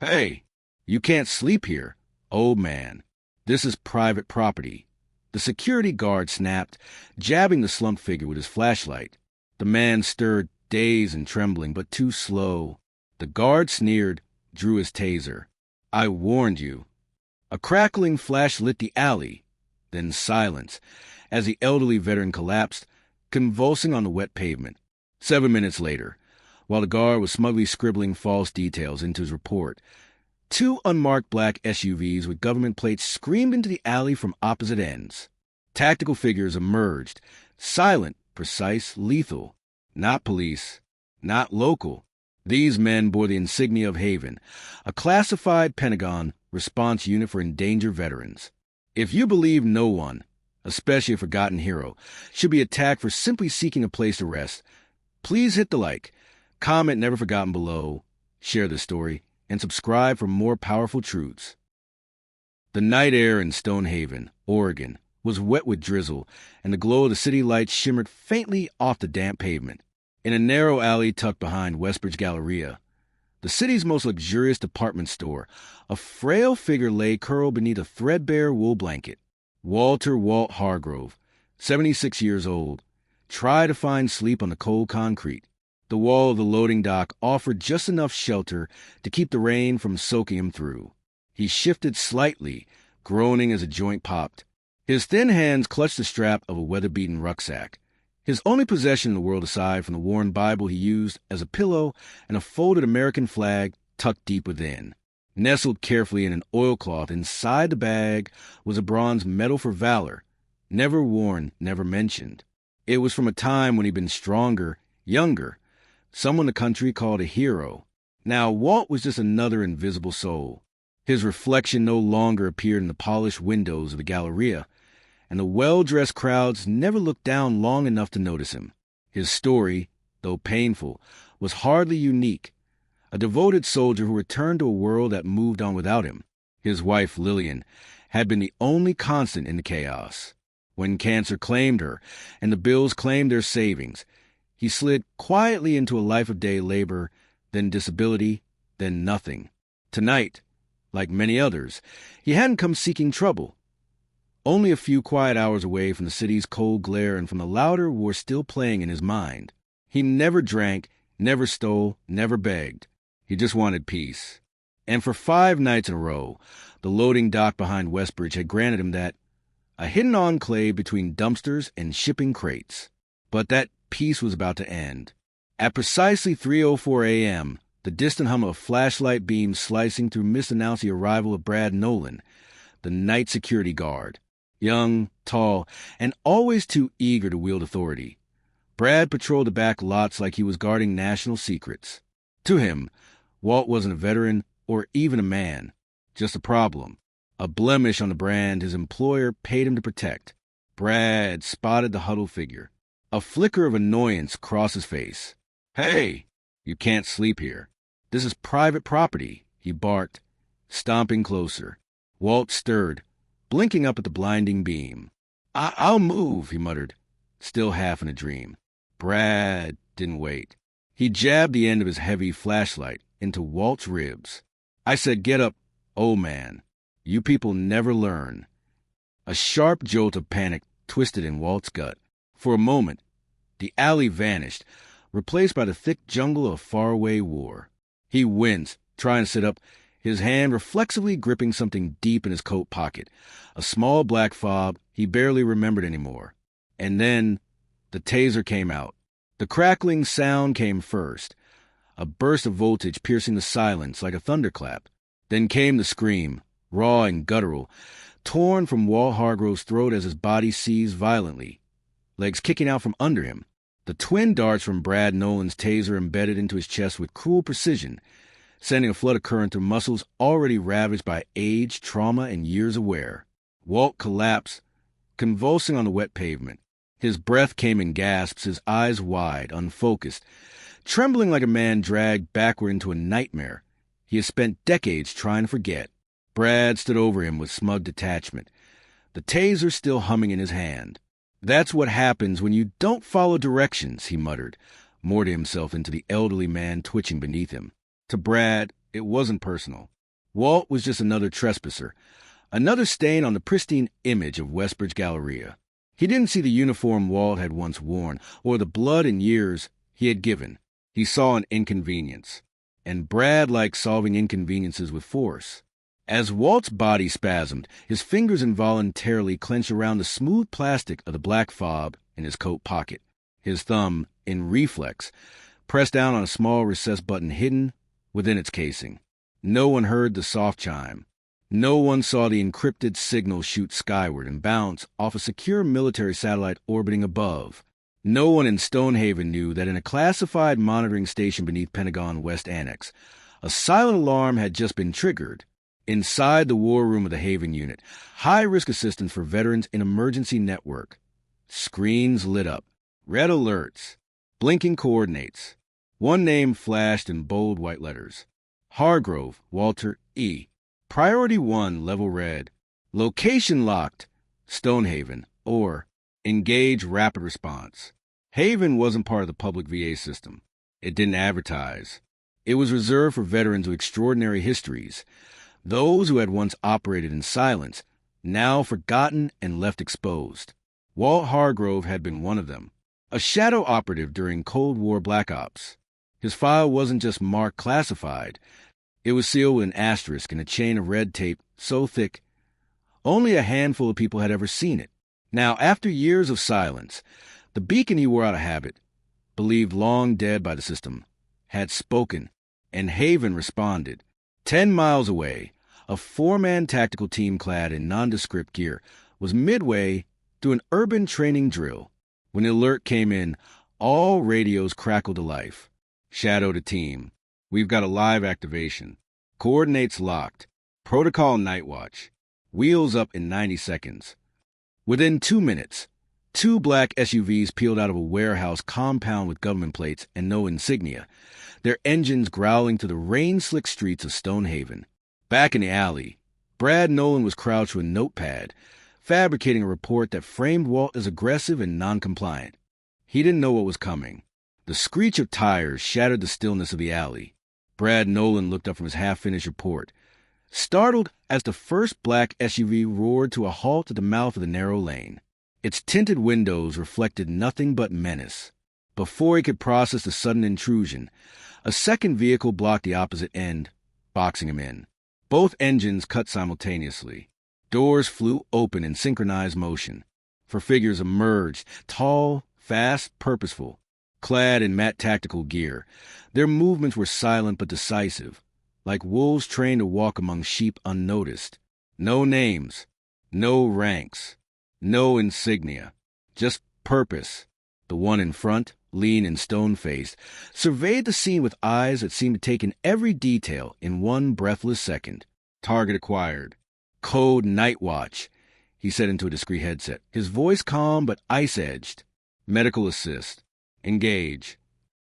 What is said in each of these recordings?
Hey, you can't sleep here, old man. This is private property. The security guard snapped, jabbing the slumped figure with his flashlight. The man stirred, dazed and trembling, but too slow. The guard sneered, drew his taser. I warned you. A crackling flash lit the alley, then silence, as the elderly veteran collapsed, convulsing on the wet pavement. 7 minutes later, while the guard was smugly scribbling false details into his report, two unmarked black SUVs with government plates screamed into the alley from opposite ends. Tactical figures emerged, silent, precise, lethal. Not police, not local. These men bore the insignia of Haven, a classified Pentagon response unit for endangered veterans. If you believe no one, especially a forgotten hero, should be attacked for simply seeking a place to rest, please hit the like, comment never forgotten below, share this story, and subscribe for more powerful truths. The night air in Stonehaven, Oregon, was wet with drizzle, and the glow of the city lights shimmered faintly off the damp pavement. In a narrow alley tucked behind Westbridge Galleria, the city's most luxurious department store, a frail figure lay curled beneath a threadbare wool blanket. Walter Hargrove, 76 years old, tried to find sleep on the cold concrete. The wall of the loading dock offered just enough shelter to keep the rain from soaking him through. He shifted slightly, groaning as a joint popped. His thin hands clutched the strap of a weather-beaten rucksack. His only possession in the world aside from the worn Bible he used as a pillow and a folded American flag tucked deep within. Nestled carefully in an oilcloth inside the bag was a bronze Medal for Valor, never worn, never mentioned. It was from a time when he'd been stronger, younger, someone the country called a hero. Now Walt was just another invisible soul. His reflection no longer appeared in the polished windows of the Galleria, and the well-dressed crowds never looked down long enough to notice him. His story, though painful, was hardly unique. A devoted soldier who returned to a world that moved on without him. His wife, Lillian, had been the only constant in the chaos. When cancer claimed her and the bills claimed their savings, he slid quietly into a life of day labor, then disability, then nothing. Tonight, like many others, he hadn't come seeking trouble. Only a few quiet hours away from the city's cold glare and from the louder war still playing in his mind. He never drank, never stole, never begged. He just wanted peace. And for 5 nights in a row, the loading dock behind Westbridge had granted him that, a hidden enclave between dumpsters and shipping crates. But that peace was about to end. At precisely 3:04 a.m., the distant hum of a flashlight beam slicing through mist announced the arrival of Brad Nolan, the night security guard. Young, tall, and always too eager to wield authority. Brad patrolled the back lots like he was guarding national secrets. To him, Walt wasn't a veteran or even a man, just a problem, a blemish on the brand his employer paid him to protect. Brad spotted the huddled figure. A flicker of annoyance crossed his face. Hey, you can't sleep here. This is private property, he barked, stomping closer. Walt stirred, blinking up at the blinding beam. I'll move, he muttered, still half in a dream. Brad didn't wait. He jabbed the end of his heavy flashlight into Walt's ribs. I said, get up, old man. You people never learn. A sharp jolt of panic twisted in Walt's gut. For a moment, the alley vanished, replaced by the thick jungle of faraway war. He winced, trying to sit up, his hand reflexively gripping something deep in his coat pocket, a small black fob he barely remembered anymore. And then the taser came out. The crackling sound came first, a burst of voltage piercing the silence like a thunderclap. Then came the scream, raw and guttural, torn from Walt Hargrove's throat as his body seized violently, legs kicking out from under him. The twin darts from Brad Nolan's taser embedded into his chest with cruel precision, sending a flood of current through muscles already ravaged by age, trauma, and years of wear. Walt collapsed, convulsing on the wet pavement. His breath came in gasps, his eyes wide, unfocused, trembling like a man dragged backward into a nightmare he has spent decades trying to forget. Brad stood over him with smug detachment, the taser still humming in his hand. That's what happens when you don't follow directions, he muttered, more to himself than to the elderly man twitching beneath him. To Brad, It wasn't personal. Walt was just another trespasser, another stain on the pristine image of Westbridge Galleria. He didn't see the uniform Walt had once worn, or the blood and years he had given. He saw an inconvenience. And Brad liked solving inconveniences with force. As Walt's body spasmed, his fingers involuntarily clenched around the smooth plastic of the black fob in his coat pocket. His thumb, in reflex, pressed down on a small recessed button hidden within its casing. No one heard the soft chime. No one saw the encrypted signal shoot skyward and bounce off a secure military satellite orbiting above. No one in Stonehaven knew that in a classified monitoring station beneath Pentagon West Annex, a silent alarm had just been triggered. Inside the war room of the Haven unit, high-risk assistance for veterans in emergency network. Screens lit up. Red alerts. Blinking coordinates. One name flashed in bold white letters. Hargrove, Walter E. Priority 1, level red. Location locked. Stonehaven, or engage rapid response. Haven wasn't part of the public VA system. It didn't advertise. It was reserved for veterans with extraordinary histories, those who had once operated in silence, now forgotten and left exposed. Walt Hargrove had been one of them, a shadow operative during Cold War Black Ops. His file wasn't just marked classified. It was sealed with an asterisk and a chain of red tape so thick only a handful of people had ever seen it. Now, after years of silence, the beacon he wore out of habit, believed long dead by the system, had spoken, and Haven responded. 10 miles away, a 4-man tactical team clad in nondescript gear was midway through an urban training drill. When the alert came in, all radios crackled to life. Shadow to team. We've got a live activation. Coordinates locked. Protocol night watch. Wheels up in 90 seconds. Within 2 minutes, 2 black SUVs peeled out of a warehouse compound with government plates and no insignia, their engines growling to the rain-slick streets of Stonehaven. Back in the alley, Brad Nolan was crouched with a notepad, fabricating a report that framed Walt as aggressive and non-compliant. He didn't know what was coming. The screech of tires shattered the stillness of the alley. Brad Nolan looked up from his half-finished report, startled as the first black SUV roared to a halt at the mouth of the narrow lane. Its tinted windows reflected nothing but menace. Before he could process the sudden intrusion, a second vehicle blocked the opposite end, boxing him in. Both engines cut simultaneously. Doors flew open in synchronized motion. For figures emerged, tall, fast, purposeful, clad in matte tactical gear. Their movements were silent but decisive, like wolves trained to walk among sheep unnoticed. No names, no ranks, no insignia, just purpose. The one in front, lean and stone-faced, surveyed the scene with eyes that seemed to take in every detail in one breathless second. Target acquired. Code Night Watch, he said into a discreet headset, his voice calm but ice-edged. Medical assist. Engage.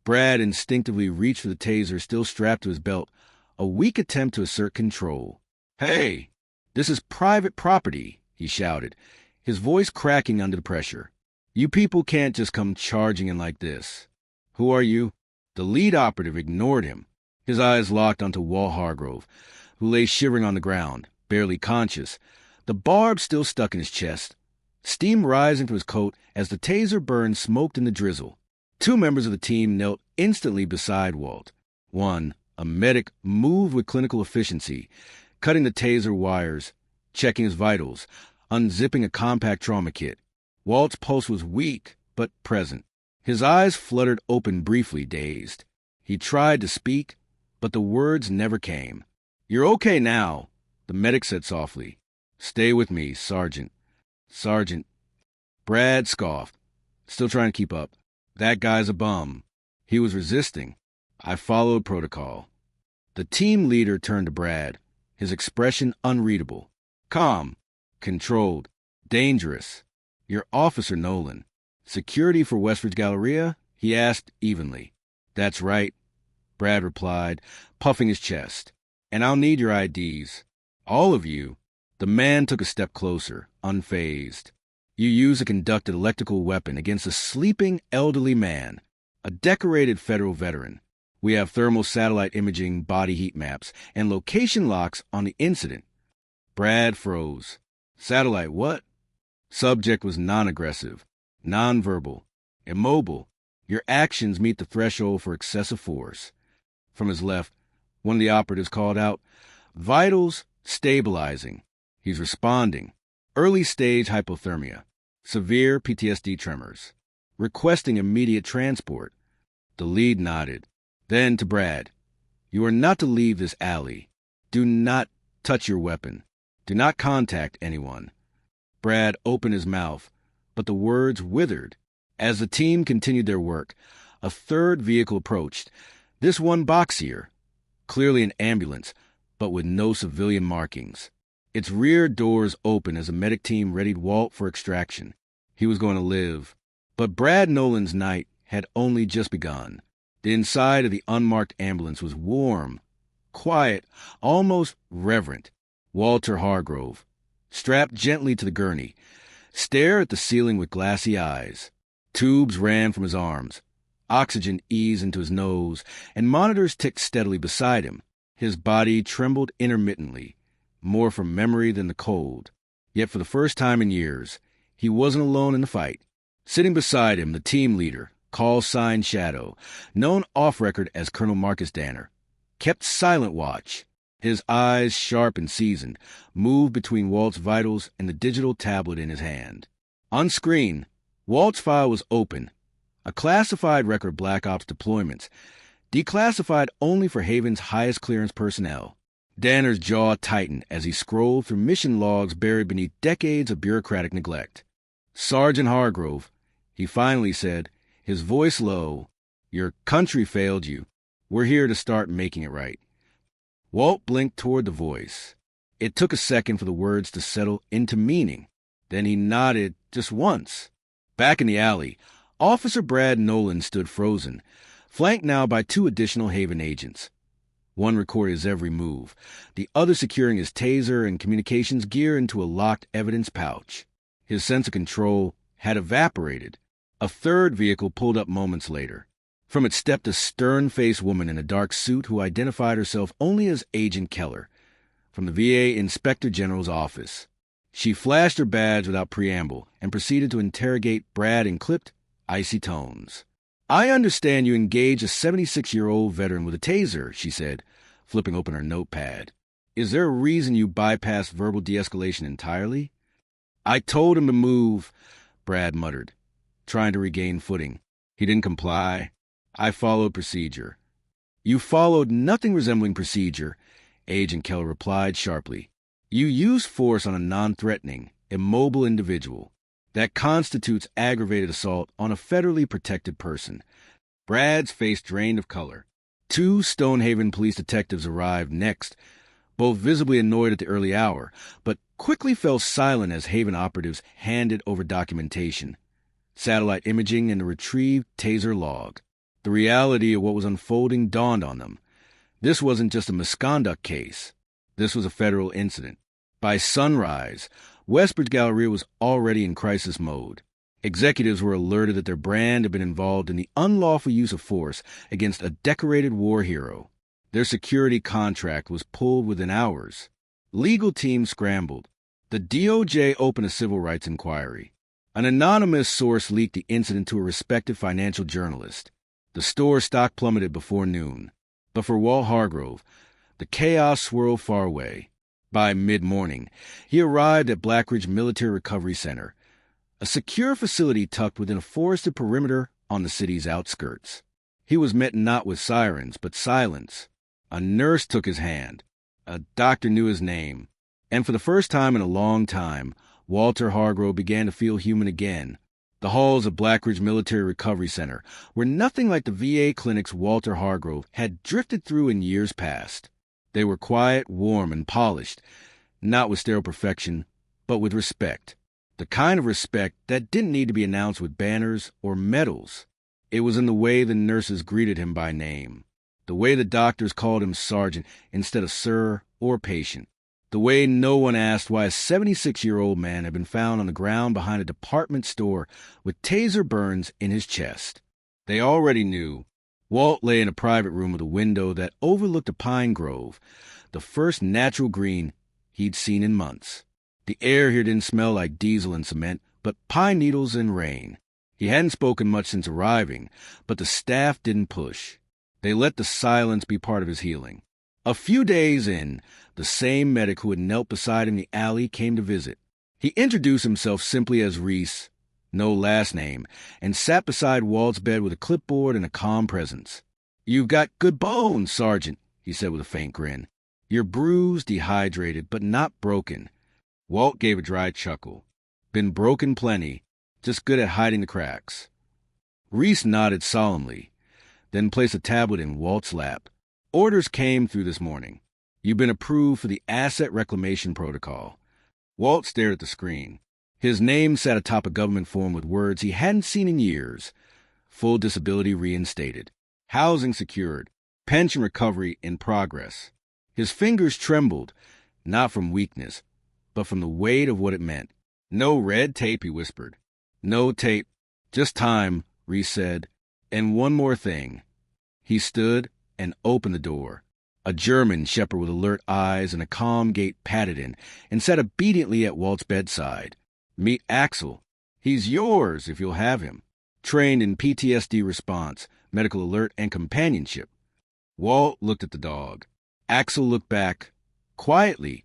Brad instinctively reached for the taser still strapped to his belt, a weak attempt to assert control. "Hey, this is private property," he shouted, his voice cracking under the pressure. "You people can't just come charging in like this." "Who are you?" The lead operative ignored him, his eyes locked onto Walt Hargrove, who lay shivering on the ground, barely conscious, the barb still stuck in his chest, steam rising to his coat as the taser burn smoked in the drizzle. 2 members of the team knelt instantly beside Walt. One, a medic, moved with clinical efficiency, cutting the taser wires, checking his vitals, unzipping a compact trauma kit. Walt's pulse was weak, but present. His eyes fluttered open briefly, dazed. He tried to speak, but the words never came. "You're okay now," the medic said softly. "Stay with me, Sergeant." "Sergeant." Brad scoffed, still trying to keep up. "That guy's a bum." He was resisting. "I followed protocol." The team leader turned to Brad, his expression unreadable. "Calm. Controlled. Dangerous. You're Officer Nolan. Security for Westbridge Galleria?" he asked evenly. "That's right," Brad replied, puffing his chest. "And I'll need your IDs. All of you." The man took a step closer, unfazed. "You use a conducted electrical weapon against a sleeping elderly man, a decorated federal veteran. We have thermal satellite imaging, body heat maps, and location locks on the incident. Brad froze. Satellite what? Subject was non-aggressive, non-verbal, immobile. Your actions meet the threshold for excessive force. From his left, one of the operatives called out, "Vitals stabilizing." He's responding. Early stage hypothermia. Severe PTSD tremors. Requesting immediate transport. The lead nodded. Then to Brad, "You are not to leave this alley. Do not touch your weapon. Do not contact anyone." Brad opened his mouth, but the words withered. As the team continued their work, a third vehicle approached. This one boxier, clearly an ambulance, but with no civilian markings. Its rear doors open as a medic team readied Walt for extraction. He was going to live. But Brad Nolan's night had only just begun. The inside of the unmarked ambulance was warm, quiet, almost reverent. Walter Hargrove, strapped gently to the gurney, stared at the ceiling with glassy eyes. Tubes ran from his arms. Oxygen eased into his nose, and monitors ticked steadily beside him. His body trembled intermittently, more from memory than the cold. Yet for the first time in years, he wasn't alone in the fight. Sitting beside him, the team leader, call sign Shadow, known off-record as Colonel Marcus Danner, kept silent watch. His eyes, sharp and seasoned, moved between Walt's vitals and the digital tablet in his hand. On screen, Walt's file was open, a classified record of Black Ops deployments, declassified only for Haven's highest clearance personnel. Danner's jaw tightened as he scrolled through mission logs buried beneath decades of bureaucratic neglect. "Sergeant Hargrove," he finally said, his voice low, "your country failed you. We're here to start making it right." Walt blinked toward the voice. It took a second for the words to settle into meaning. Then he nodded just once. Back in the alley, Officer Brad Nolan stood frozen, flanked now by two additional Haven agents. One recorded his every move, the other securing his taser and communications gear into a locked evidence pouch. His sense of control had evaporated. A third vehicle pulled up moments later. From it stepped a stern-faced woman in a dark suit who identified herself only as Agent Keller, from the VA Inspector General's office. She flashed her badge without preamble and proceeded to interrogate Brad in clipped, icy tones. "I understand you engaged a 76-year-old veteran with a taser," she said, flipping open her notepad. "Is there a reason you bypassed verbal de-escalation entirely?" "I told him to move," Brad muttered, trying to regain footing. "He didn't comply. I followed procedure." "You followed nothing resembling procedure," Agent Keller replied sharply. "You used force on a non-threatening, immobile individual. That constitutes aggravated assault on a federally protected person." Brad's face drained of color. Two Stonehaven police detectives arrived next, both visibly annoyed at the early hour, but quickly fell silent as Haven operatives handed over documentation, satellite imaging, and a retrieved taser log. The reality of what was unfolding dawned on them. This wasn't just a misconduct case. This was a federal incident. By sunrise, Westbridge Galleria was already in crisis mode. Executives were alerted that their brand had been involved in the unlawful use of force against a decorated war hero. Their security contract was pulled within hours. Legal teams scrambled. The DOJ opened a civil rights inquiry. An anonymous source leaked the incident to a respected financial journalist. The store stock plummeted before noon. But for Walt Hargrove, the chaos swirled far away. By mid-morning, he arrived at Blackridge Military Recovery Center, a secure facility tucked within a forested perimeter on the city's outskirts. He was met not with sirens, but silence. A nurse took his hand. A doctor knew his name. And for the first time in a long time, Walter Hargrove began to feel human again. The halls of Blackridge Military Recovery Center were nothing like the VA clinics Walter Hargrove had drifted through in years past. They were quiet, warm, and polished, not with sterile perfection, but with respect. The kind of respect that didn't need to be announced with banners or medals. It was in the way the nurses greeted him by name, the way the doctors called him sergeant instead of sir or patient, the way no one asked why a 76-year-old man had been found on the ground behind a department store with taser burns in his chest. They already knew. Walt lay in a private room with a window that overlooked a pine grove, the first natural green he'd seen in months. The air here didn't smell like diesel and cement, but pine needles and rain. He hadn't spoken much since arriving, but the staff didn't push. They let the silence be part of his healing. A few days in, the same medic who had knelt beside him in the alley came to visit. He introduced himself simply as Reese, no last name, and sat beside Walt's bed with a clipboard and a calm presence. "You've got good bones, Sergeant," he said with a faint grin. "You're bruised, dehydrated, but not broken." Walt gave a dry chuckle. "Been broken plenty, just good at hiding the cracks." Reese nodded solemnly, then placed a tablet in Walt's lap. "Orders came through this morning. You've been approved for the Asset Reclamation Protocol." Walt stared at the screen. His name sat atop a government form with words he hadn't seen in years. Full disability reinstated. Housing secured. Pension recovery in progress. His fingers trembled, not from weakness, but from the weight of what it meant. "No red tape," he whispered. "No tape. Just time," Reese said. "And one more thing." He stood and opened the door. A German shepherd with alert eyes and a calm gait padded in and sat obediently at Walt's bedside. "Meet Axel. He's yours if you'll have him. Trained in PTSD response, medical alert, and companionship." Walt looked at the dog. Axel looked back, quietly,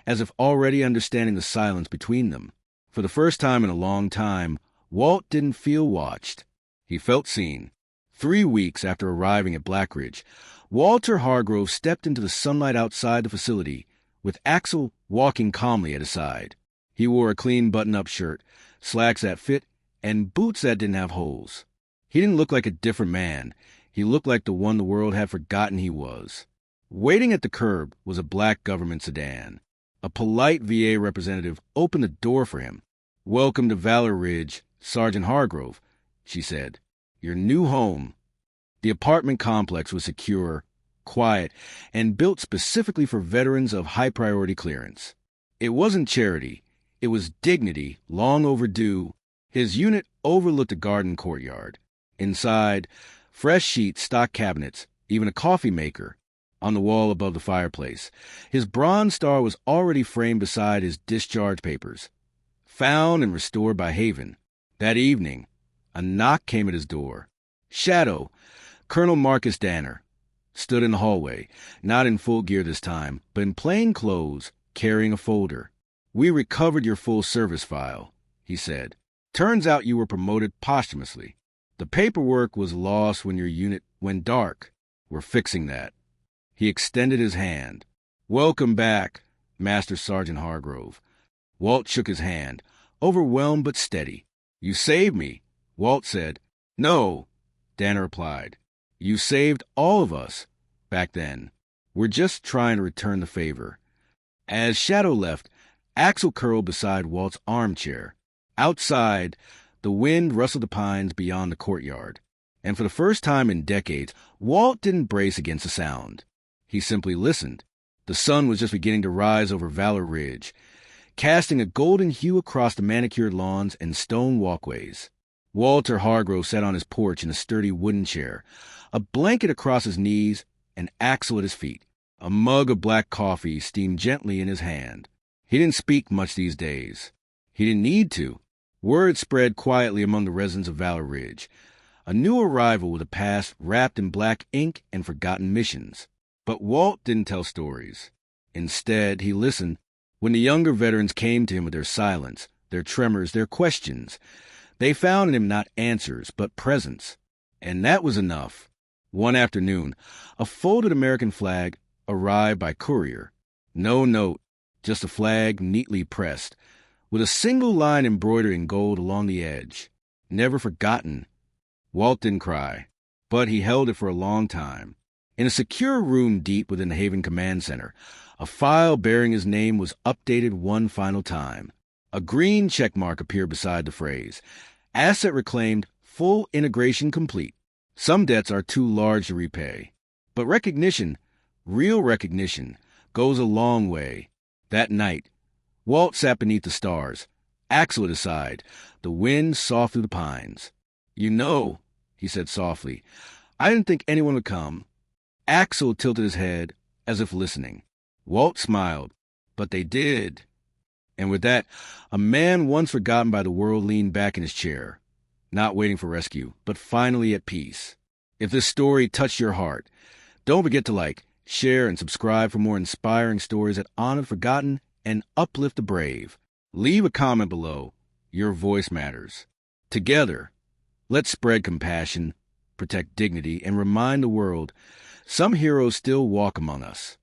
as if already understanding the silence between them. For the first time in a long time, Walt didn't feel watched. He felt seen. 3 weeks after arriving at Blackridge, Walter Hargrove stepped into the sunlight outside the facility, with Axel walking calmly at his side. He wore a clean button-up shirt, slacks that fit, and boots that didn't have holes. He didn't look like a different man. He looked like the one the world had forgotten he was. Waiting at the curb was a black government sedan. A polite VA representative opened the door for him. "Welcome to Valor Ridge, Sergeant Hargrove," she said. "Your new home." The apartment complex was secure, quiet, and built specifically for veterans of high-priority clearance. It wasn't charity. It was dignity, long overdue. His unit overlooked a garden courtyard. Inside, fresh sheets, stock cabinets, even a coffee maker. On the wall above the fireplace, his bronze star was already framed beside his discharge papers. Found and restored by Haven. That evening, a knock came at his door. Shadow, Colonel Marcus Danner, stood in the hallway, not in full gear this time, but in plain clothes, carrying a folder. "We recovered your full service file," he said. "Turns out you were promoted posthumously. The paperwork was lost when your unit went dark. We're fixing that." He extended his hand. "Welcome back, Master Sergeant Hargrove." Walt shook his hand, overwhelmed but steady. "You saved me," Walt said. "No," Danner replied. "You saved all of us back then. We're just trying to return the favor." As Shadow left, Axel curled beside Walt's armchair. Outside, the wind rustled the pines beyond the courtyard. And for the first time in decades, Walt didn't brace against the sound. He simply listened. The sun was just beginning to rise over Valor Ridge, casting a golden hue across the manicured lawns and stone walkways. Walter Hargrove sat on his porch in a sturdy wooden chair, a blanket across his knees and Axel at his feet. A mug of black coffee steamed gently in his hand. He didn't speak much these days. He didn't need to. Word spread quietly among the residents of Valor Ridge. A new arrival with a past wrapped in black ink and forgotten missions. But Walt didn't tell stories. Instead, he listened. When the younger veterans came to him with their silence, their tremors, their questions, they found in him not answers, but presence. And that was enough. One afternoon, a folded American flag arrived by courier. No note, just a flag neatly pressed, with a single line embroidered in gold along the edge. Never forgotten. Walt didn't cry, but he held it for a long time. In a secure room deep within the Haven Command Center, a file bearing his name was updated one final time. A green checkmark appeared beside the phrase, "Asset reclaimed, full integration complete." Some debts are too large to repay. But recognition, real recognition, goes a long way. That night, Walt sat beneath the stars, Axel at his side, the wind soft through the pines. "You know," he said softly, I didn't think anyone would come. Axel tilted his head as if listening. Walt smiled. But they did. And with that, a man once forgotten by the world leaned back in his chair, not waiting for rescue, but finally at peace. If this story touched your heart, don't forget to like, share, and subscribe for more inspiring stories that honor the forgotten and uplift the brave. Leave a comment below. Your voice matters. Together, let's spread compassion, protect dignity, and remind the world some heroes still walk among us.